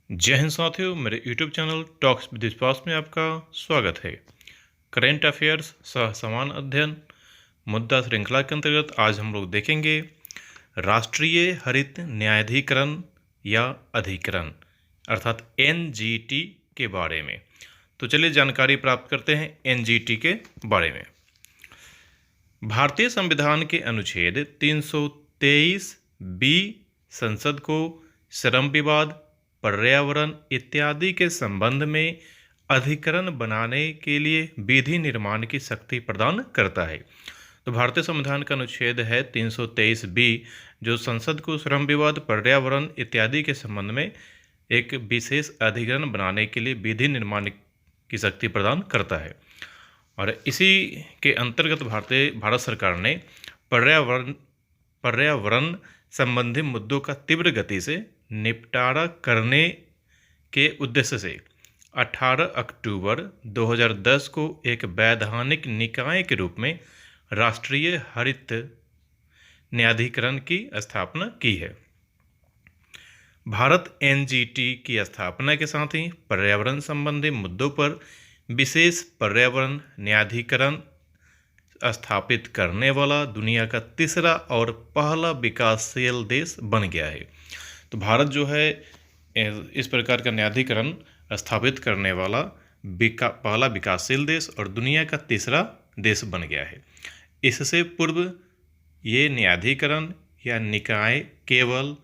जय हिंद साथियों, मेरे YouTube चैनल टॉक्स विद विश्वास में आपका स्वागत है। करेंट अफेयर्स सह समान अध्ययन मुद्दा श्रृंखला के अंतर्गत आज हम लोग देखेंगे राष्ट्रीय हरित न्यायाधिकरण या अधिकरण अर्थात NGT के बारे में। तो चलिए जानकारी प्राप्त करते हैं NGT के बारे में। भारतीय संविधान के अनुच्छेद 323B संसद को श्रम विवाद, पर्यावरण इत्यादि के संबंध में अधिकरण बनाने के लिए विधि निर्माण की शक्ति प्रदान करता है। तो भारतीय संविधान का अनुच्छेद है 323B जो संसद को श्रम विवाद, पर्यावरण इत्यादि के संबंध में एक विशेष अधिकरण बनाने के लिए विधि निर्माण की शक्ति प्रदान करता है। और इसी के अंतर्गत भारत सरकार ने पर्यावरण संबंधी मुद्दों का तीव्र गति से निपटारा करने के उद्देश्य से 18 अक्टूबर 2010 को एक वैधानिक निकाय के रूप में राष्ट्रीय हरित न्यायाधिकरण की स्थापना की है। भारत NGT की स्थापना के साथ ही पर्यावरण संबंधी मुद्दों पर विशेष पर्यावरण न्यायाधिकरण स्थापित करने वाला दुनिया का तीसरा और पहला विकासशील देश बन गया है। तो भारत जो है इस प्रकार का न्यायाधिकरण स्थापित करने वाला पहला विकासशील देश और दुनिया का तीसरा देश बन गया है। इससे पूर्व ये न्यायाधिकरण या निकाय केवल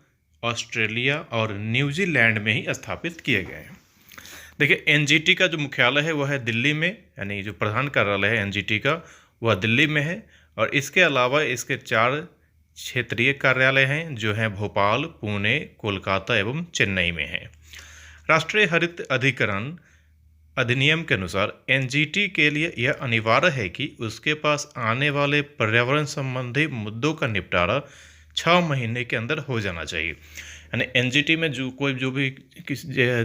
ऑस्ट्रेलिया और न्यूजीलैंड में ही स्थापित किए गए हैं। देखिए, NGT का जो मुख्यालय है वह है दिल्ली में, यानी जो प्रधान कार्यालय है NGT का वह दिल्ली में है। और इसके अलावा इसके 4 क्षेत्रीय कार्यालय हैं जो हैं भोपाल, पुणे, कोलकाता एवं चेन्नई में हैं। राष्ट्रीय हरित अधिकरण अधिनियम के अनुसार NGT के लिए यह अनिवार्य है कि उसके पास आने वाले पर्यावरण संबंधी मुद्दों का निपटारा 6 महीने के अंदर हो जाना चाहिए। यानी NGT में जो भी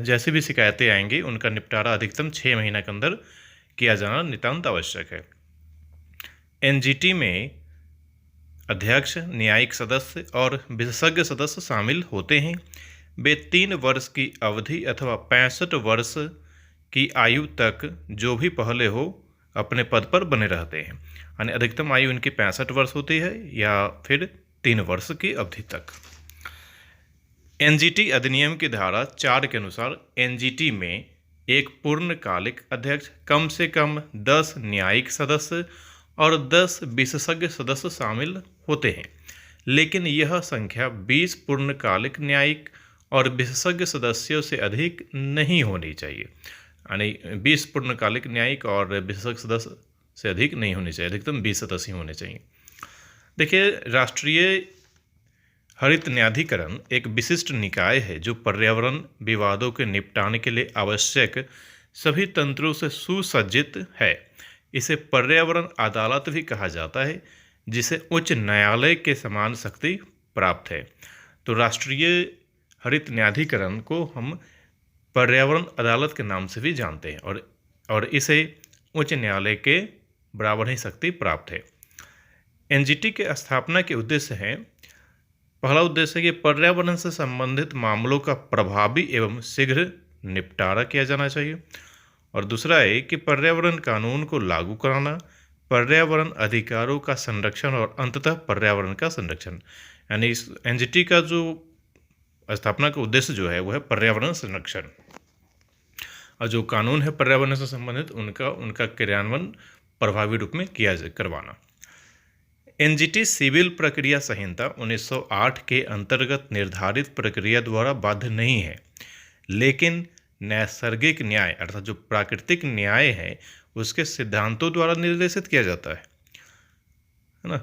जैसी भी शिकायतें आएंगी उनका निपटारा अधिकतम 6 महीने के अंदर किया जाना नितांत आवश्यक है। NGT में अध्यक्ष, न्यायिक सदस्य और विशेषज्ञ सदस्य शामिल होते हैं। वे 3 वर्ष की अवधि अथवा 65 वर्ष की आयु तक जो भी पहले हो अपने पद पर बने रहते हैं। यानी अधिकतम आयु इनकी 65 वर्ष होती है या फिर 3 वर्ष की अवधि तक। NGT अधिनियम की धारा 4 के अनुसार NGT में एक पूर्णकालिक अध्यक्ष, कम से कम 10 न्यायिक सदस्य और 10 विशेषज्ञ सदस्य शामिल होते हैं, लेकिन यह संख्या 20 पूर्णकालिक न्यायिक और विशेषज्ञ सदस्यों से अधिक नहीं होनी चाहिए। यानी 20 पूर्णकालिक न्यायिक और विशेषज्ञ सदस्य से अधिक नहीं होनी चाहिए, अधिकतम 20 सदस्य होने चाहिए। देखिए, राष्ट्रीय हरित न्यायाधिकरण एक विशिष्ट निकाय है जो पर्यावरण विवादों के निपटाने के लिए आवश्यक सभी तंत्रों से सुसज्जित है। इसे पर्यावरण अदालत भी कहा जाता है, जिसे उच्च न्यायालय के समान शक्ति प्राप्त है। तो राष्ट्रीय हरित न्यायाधिकरण को हम पर्यावरण अदालत के नाम से भी जानते हैं और इसे उच्च न्यायालय के बराबर ही शक्ति प्राप्त है। NGT के स्थापना के उद्देश्य हैं, पहला उद्देश्य है कि पर्यावरण से संबंधित मामलों का प्रभावी एवं शीघ्र निपटारा किया जाना चाहिए। और दूसरा है कि पर्यावरण कानून को लागू कराना, पर्यावरण अधिकारों का संरक्षण और अंततः पर्यावरण का संरक्षण। यानी इस NGT का जो स्थापना का उद्देश्य जो है वह है पर्यावरण संरक्षण, और जो कानून है पर्यावरण से संबंधित उनका क्रियान्वयन प्रभावी रूप में करवाना। NGT सिविल प्रक्रिया संहिता 1908 के अंतर्गत निर्धारित प्रक्रिया द्वारा बाध्य नहीं है, लेकिन नैसर्गिक न्याय अर्थात जो प्राकृतिक न्याय है उसके सिद्धांतों द्वारा निर्देशित किया जाता है ना।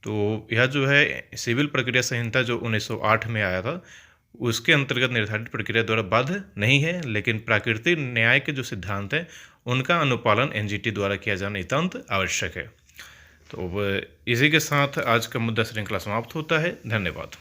तो यह जो है सिविल प्रक्रिया संहिता जो 1908 में आया था उसके अंतर्गत निर्धारित प्रक्रिया द्वारा बाध्य नहीं है, लेकिन प्राकृतिक न्याय के जो सिद्धांत हैं उनका अनुपालन NGT द्वारा किया जाना नितांत आवश्यक है। तो इसी के साथ आज का मुद्दा श्रृंखला समाप्त होता है। धन्यवाद।